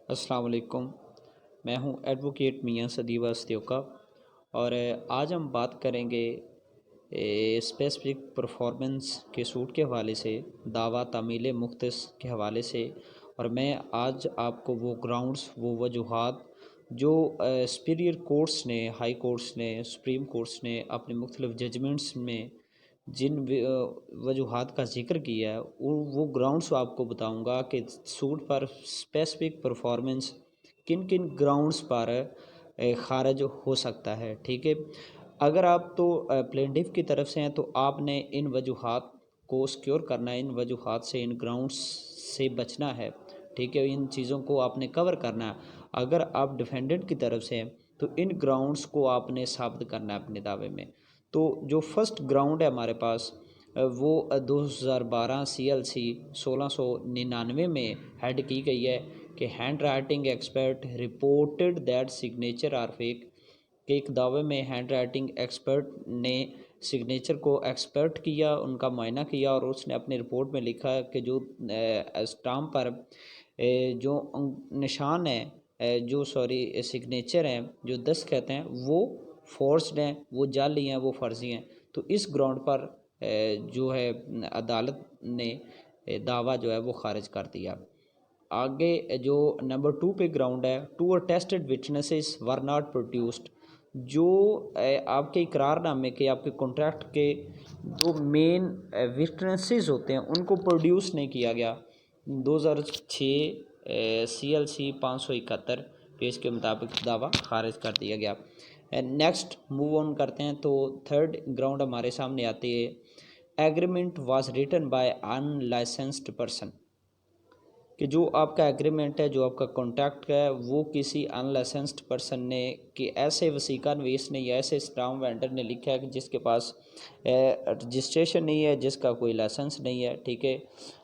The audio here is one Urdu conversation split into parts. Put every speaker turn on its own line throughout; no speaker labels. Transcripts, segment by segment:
السلام علیکم۔ میں ہوں ایڈوکیٹ میاں صدیبہ استیوکا، اور آج ہم بات کریں گے اسپیسیفک پرفارمنس کے سوٹ کے حوالے سے، دعویٰ تعمیل مختص کے حوالے سے، اور میں آج آپ کو وہ گراؤنڈز، وہ وجوہات جو سپیریئر کورٹس نے، ہائی کورٹس نے، سپریم کورٹس نے اپنے مختلف ججمنٹس میں جن وجوہات کا ذکر کیا ہے، وہ گراؤنڈس آپ کو بتاؤں گا کہ سوٹ پر اسپیسیفک پرفارمنس کن کن گراؤنڈس پر خارج ہو سکتا ہے۔ ٹھیک ہے، اگر آپ تو پلینٹف کی طرف سے ہیں تو آپ نے ان وجوہات کو سیکیور کرنا ہے، ان وجوہات سے، ان گراؤنڈس سے بچنا ہے۔ ٹھیک ہے، ان چیزوں کو آپ نے کور کرنا ہے۔ اگر آپ ڈیفینڈنٹ کی طرف سے ہیں تو ان گراؤنڈس کو آپ نے ثابت کرنا ہے اپنے دعوے میں۔ تو جو فرسٹ گراؤنڈ ہے ہمارے پاس، وہ 2012 CLC 1699 میں ہیڈ کی گئی ہے کہ handwriting expert reported that signature are fake, کہ ایک دعوے میں ہینڈ رائٹنگ ایکسپرٹ نے سگنیچر کو ایکسپرٹ کیا، ان کا معائنہ کیا، اور اس نے اپنی رپورٹ میں لکھا کہ جو اسٹامپ پر جو نشان ہیں، جو سگنیچر ہیں، جو دستخط ہیں، وہ فورسڈ ہیں، وہ جعلی ہیں، وہ فرضی ہیں۔ تو اس گراؤنڈ پر جو ہے عدالت نے دعویٰ جو ہے وہ خارج کر دیا۔ آگے جو نمبر 2 پہ گراؤنڈ ہے، 2 attested witnesses were not produced, جو آپ کے اقرار نامے کے، آپ کے کانٹریکٹ کے جو مین وٹنسز ہوتے ہیں ان کو پروڈیوس نہیں کیا گیا۔ 2006 CLC 571 پیج کے مطابق دعویٰ خارج کر دیا گیا۔ نیکسٹ موو آن کرتے ہیں تو تھرڈ گراؤنڈ ہمارے سامنے آتی ہے، agreement was written by in licensed person, کہ جو آپ کا ایگریمنٹ ہے، جو آپ کا کانٹریکٹ ہے، وہ کسی ان لائسنسڈ پرسن نے، کہ ایسے وسیقہ نویس نے یا ایسے اسٹامپ وینڈر نے لکھا ہے کہ جس کے پاس رجسٹریشن نہیں ہے، جس کا کوئی لائسنس نہیں ہے، ٹھیک ہے،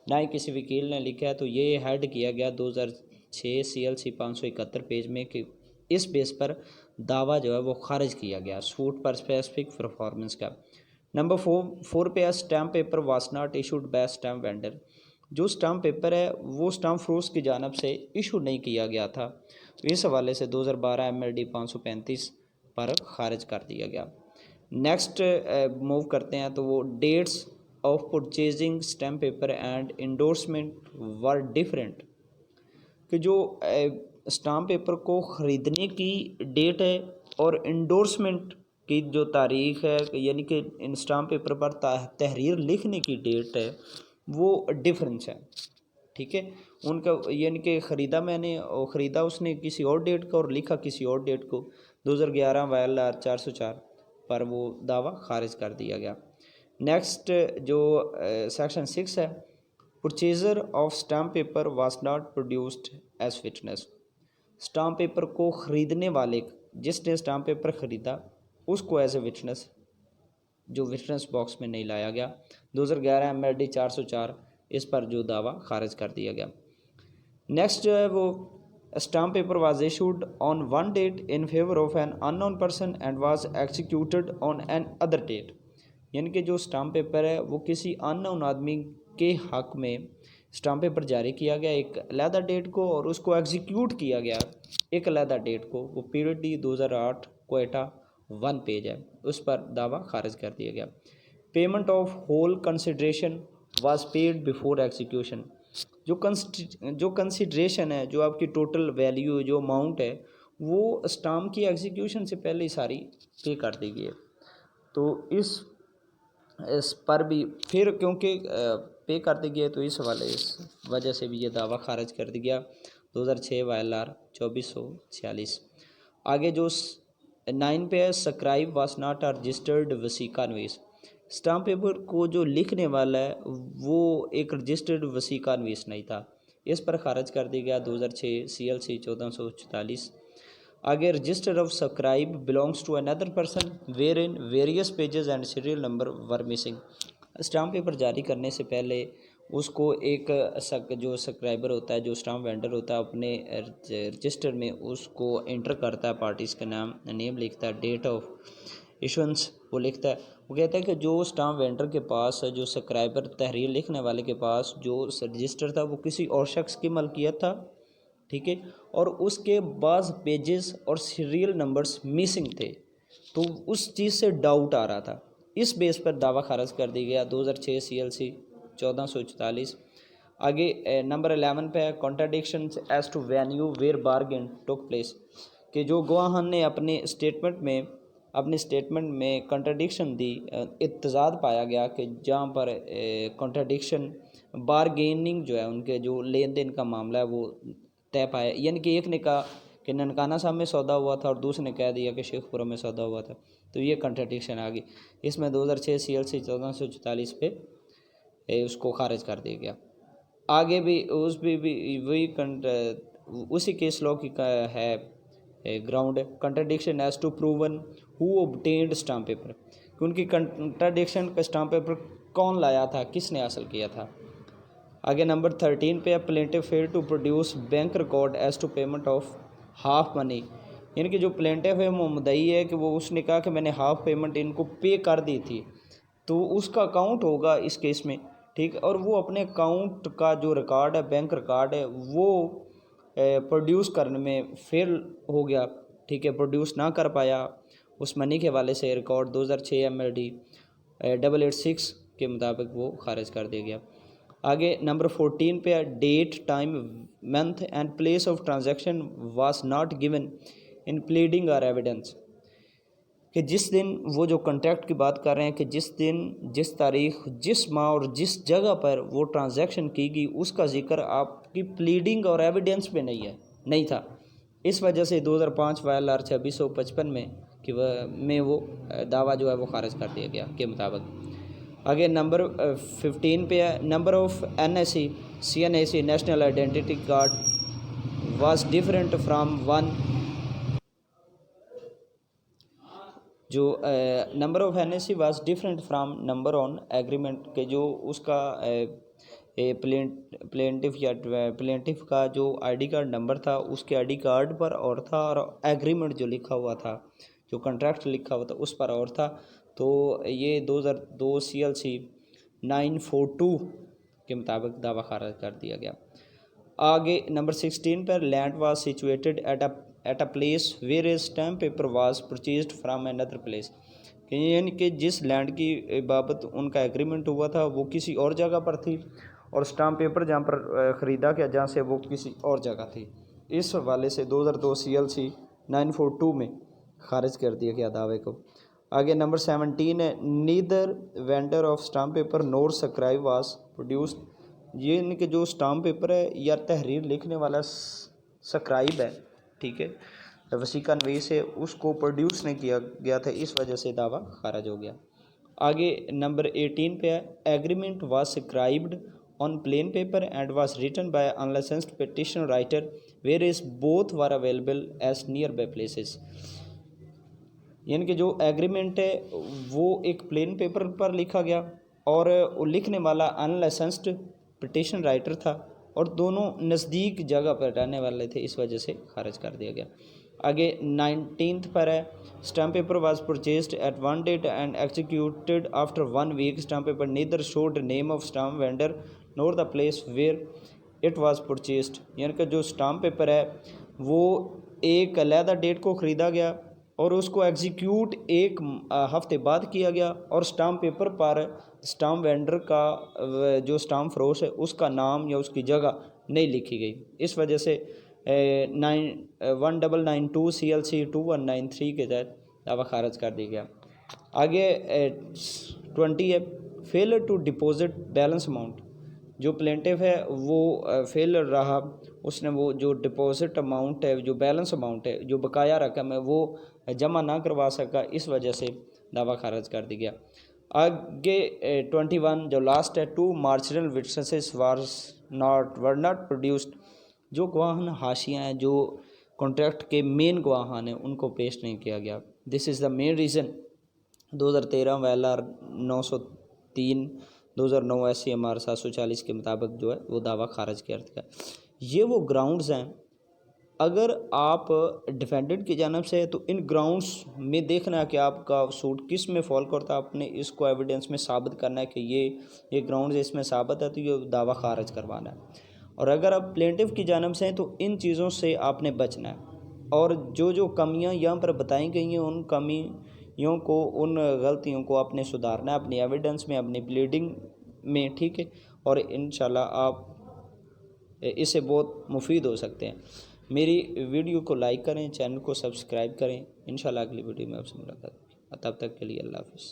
نہ ہی کسی وکیل نے لکھا ہے۔ تو یہ ہیڈ کیا گیا 2006 CLC 571 پیج میں کہ اس بیس پر دعویٰ جو ہے وہ خارج کیا گیا سوٹ پر اسپیسیفک پرفارمنس کا۔ نمبر 4 پہ stamp paper was not issued by stamp vendor, جو اسٹامپ پیپر ہے وہ اسٹامپ فروش کی جانب سے ایشو نہیں کیا گیا تھا، اس حوالے سے 2012 MLD 535 پر خارج کر دیا گیا۔ نیکسٹ موو کرتے ہیں تو وہ dates of purchasing stamp paper and endorsement were different, کہ جو اسٹامپ پیپر کو خریدنے کی ڈیٹ ہے اور انڈورسمنٹ کی جو تاریخ ہے، یعنی کہ اسٹامپ پیپر پر تحریر لکھنے کی ڈیٹ ہے، وہ ڈفرینس ہے۔ ٹھیک ہے، ان کا یعنی کہ خریدا اس نے کسی اور ڈیٹ کو اور لکھا کسی اور ڈیٹ کو۔ 2011 YLR 404 پر وہ دعویٰ خارج کر دیا گیا۔ نیکسٹ جو سیکشن 6 ہے، purchaser of stamp paper was not produced as witness, stamp paper کو خریدنے والے، جس نے اسٹامپ پیپر خریدا، اس کو ایز اے وٹنس، جو وٹنس باکس میں نہیں لایا گیا۔ 2011 MLD 404 اس پر جو دعویٰ خارج کر دیا گیا۔ نیکسٹ جو ہے وہ stamp paper was issued on one date in favour of an unknown person and was executed on another date, یعنی کہ جو اسٹامپ پیپر ہے وہ کسی ان نون آدمی کے حق میں اسٹامپ پیپر جاری کیا گیا ایک علیحدہ ڈیٹ کو، اور اس کو ایگزیکیوٹ کیا گیا ایک علیحدہ ڈیٹ کو، وہ پیریڈ ڈی 2008 کوئٹہ 1 پیج ہے، اس پر دعویٰ خارج کر دیا گیا۔ Payment of whole consideration was paid before execution, جو کنسیڈریشن ہے، جو آپ کی ٹوٹل ویلیو، جو اماؤنٹ ہے، وہ اسٹامپ کی ایگزیکیوشن سے پہلے ہی ساری پے کر دی گئی ہے۔ تو اس پر بھی پھر کیونکہ پے کر دی گئی ہے تو اس وجہ سے بھی یہ دعویٰ خارج کر دیا گیا۔ 2006 YLR 2446۔ آگے جو 9 پہ ہے، سکرائب واز ناٹ رجسٹرڈ وسیقہ نویس، اسٹامپ پیپر کو جو لکھنے والا ہے وہ ایک رجسٹرڈ وسیقہ نویس نہیں تھا، اس پر خارج کر دیا گیا 2006 CLC 1444۔ آگے register of scribe belongs to another person where in various pages and serial number were missing, stamp paper جاری کرنے سے پہلے اس کو ایک جو سبسکرائبر ہوتا ہے، جو اسٹامپ وینڈر ہوتا ہے، اپنے رجسٹر میں اس کو انٹر کرتا ہے، پارٹیز کا نیم لکھتا ہے، ڈیٹ آف ایشوئنس وہ لکھتا ہے۔ وہ کہتا ہے کہ جو اسٹامپ وینڈر کے پاس، جو سبسکرائبر تحریر لکھنے والے کے پاس جو رجسٹر تھا وہ کسی اور شخص کی ملکیت تھا، ٹھیک ہے، اور اس کے بعض پیجز اور سیریل نمبرز مسنگ تھے، تو اس چیز سے ڈاؤٹ آ رہا تھا، اس بیس پر دعویٰ خارج کر دی گیا 2006 CLC 1444۔ آگے نمبر 11 پہ ہے contradictions as to venue where bargain took place, کہ جو گواہان نے اپنے اسٹیٹمنٹ میں کنٹراڈکشن دی، اضطراد پایا گیا کہ جہاں پر کنٹراڈکشن بارگیننگ جو ہے ان کے جو لین دین کا معاملہ ہے وہ طے پایا، یعنی کہ ایک نے کہا کہ ننکانہ صاحب میں سودا ہوا تھا اور دوسرے نے کہہ دیا کہ شیخ پورہ میں سودا ہوا تھا، تو یہ کنٹراڈکشن آ گئی، اس میں 2006 CLC 1444 پہ اس کو خارج کر دیا گیا۔ آگے بھی اس بھی وہی اسی کیس لاء کی ہے گراؤنڈ ہے، contradiction as to from whom obtained stamp paper, کہ ان کی کنٹراڈکشن کا اسٹامپ پیپر کون لایا تھا، کس نے حاصل کیا تھا۔ آگے نمبر 13 پہ plaintiff fail to produce bank record as to payment of half money, یعنی کہ جو پلینٹف ہے وہ مدعی ہے کہ وہ اس نے کہا کہ میں نے ہاف پیمنٹ ان کو پے کر دی تھی، تو اس کا اکاؤنٹ ہوگا اس کیس میں، ٹھیک ہے، اور وہ اپنے اکاؤنٹ کا جو ریکارڈ ہے، بینک ریکارڈ ہے، وہ پروڈیوس کرنے میں فیل ہو گیا، ٹھیک ہے، پروڈیوس نہ کر پایا، اس منی کے حوالے سے ریکارڈ 2006 MLD 886 کے مطابق وہ خارج کر دیا گیا۔ آگے نمبر 14 پہ date time month and place of transaction was not given in pleading اور ایویڈنس، کہ جس دن وہ جو کنٹریکٹ کی بات کر رہے ہیں کہ جس دن، جس تاریخ، جس ماہ اور جس جگہ پر وہ ٹرانزیکشن کی گئی اس کا ذکر آپ کی پلیڈنگ اور ایویڈنس پہ نہیں تھا، اس وجہ سے 2005 YLR 2655 میں وہ دعویٰ جو ہے وہ خارج کر دیا گیا کے مطابق۔ آگے نمبر 15 پہ ہے number of NSE CNAC national identity card was different from one, جو number of NSE was different from number on agreement, کہ جو اس کا پلینٹف کا جو ID کارڈ نمبر تھا اس کے ID کارڈ پر اور تھا، اور ایگریمنٹ جو لکھا ہوا تھا، جو کنٹریکٹ لکھا ہوا تھا اس پر اور تھا، تو یہ 2002 CLC 942 کے مطابق دعویٰ خارج کر دیا گیا۔ آگے نمبر 16 پر land was situated at a place where a stamp paper was purchased from another place, یعنی کہ جس لینڈ کی بابت ان کا ایگریمنٹ ہوا تھا وہ کسی اور جگہ پر تھی، اور اسٹامپ پیپر جہاں پر خریدا گیا جہاں سے وہ کسی اور جگہ تھی، اس حوالے سے 2002 CLC 942 میں خارج کر دیا گیا دعوے کو۔ آگے نمبر 17 ہے neither vendor of stamp paper Noor Scribe was produced, یہ یعنی کہ جو اسٹامپ پیپر ہے یا تحریر لکھنے والا سکرائب ہے، ٹھیک ہے، وسیقہ نویس ہے، اس کو پروڈیوس نہیں کیا گیا تھا، اس وجہ سے دعویٰ خارج ہو گیا۔ آگے نمبر 18 پہ ہے agreement was scribed on plain paper and was written by unlicensed petition writer whereas both were available as nearby places, یعنی کہ جو ایگریمنٹ ہے وہ ایک پلین پیپر پر لکھا گیا اور لکھنے والا انلائسنسڈ پٹیشن رائٹر تھا، اور دونوں نزدیک جگہ پر رہنے والے تھے، اس وجہ سے خارج کر دیا گیا۔ آگے 19 پر ہے stamp paper was purchased at one date and executed after 1 week، stamp paper neither showed name of stamp vendor nor the place where it was purchased, یعنی کہ جو اسٹامپ پیپر ہے وہ ایک علیحدہ ڈیٹ کو خریدا گیا اور اس کو ایگزیکیوٹ ایک ہفتے بعد کیا گیا، اور اسٹامپ پیپر پر اسٹامپ وینڈر کا جو اسٹامپ فروش ہے اس کا نام یا اس کی جگہ نہیں لکھی گئی، اس وجہ سے 1992 CLC 2193 کے تحت دعویٰ خارج کر دیا گیا۔ آگے 20 ہے failure to deposit balance amount, جو پلینٹف ہے وہ فیلر رہا، اس نے وہ جو ڈپوزٹ اماؤنٹ ہے، جو بیلنس اماؤنٹ ہے، جو بقایا رقم ہے وہ جمع نہ کروا سکا، اس وجہ سے دعویٰ خارج کر دیا گیا۔ آگے 21 جو لاسٹ ہے two marginal witnesses were not produced, جو گواہان حاشیہ ہیں، جو کانٹریکٹ کے مین گواہان ہیں، ان کو پیش نہیں کیا گیا۔ دس از دا مین ریزن 2013 WLR 903 2009 SCMR 740 کے مطابق جو ہے وہ دعویٰ خارج کر دیا۔ یہ وہ گراؤنڈز ہیں، اگر آپ ڈیفینڈنٹ کی جانب سے ہے تو ان گراؤنڈز میں دیکھنا ہے کہ آپ کا سوٹ کس میں فال کرتا ہے، آپ نے اس کو ایویڈنس میں ثابت کرنا ہے کہ یہ گراؤنڈز اس میں ثابت ہے تو یہ دعویٰ خارج کروانا ہے۔ اور اگر آپ پلینٹف کی جانب سے ہیں تو ان چیزوں سے آپ نے بچنا ہے، اور جو کمیاں یہاں پر بتائی گئی ہیں ان کمیوں کو، ان غلطیوں کو آپ نے سدھارنا ہے اپنی ایویڈنس میں، اپنی پلیڈنگ میں، ٹھیک ہے، اور انشاءاللہ آپ اس سے بہت مفید ہو سکتے ہیں۔ میری ویڈیو کو لائک کریں، چینل کو سبسکرائب کریں، انشاءاللہ اگلی ویڈیو میں آپ سے ملاقات ہوگی، تب تک کے لیے اللہ حافظ۔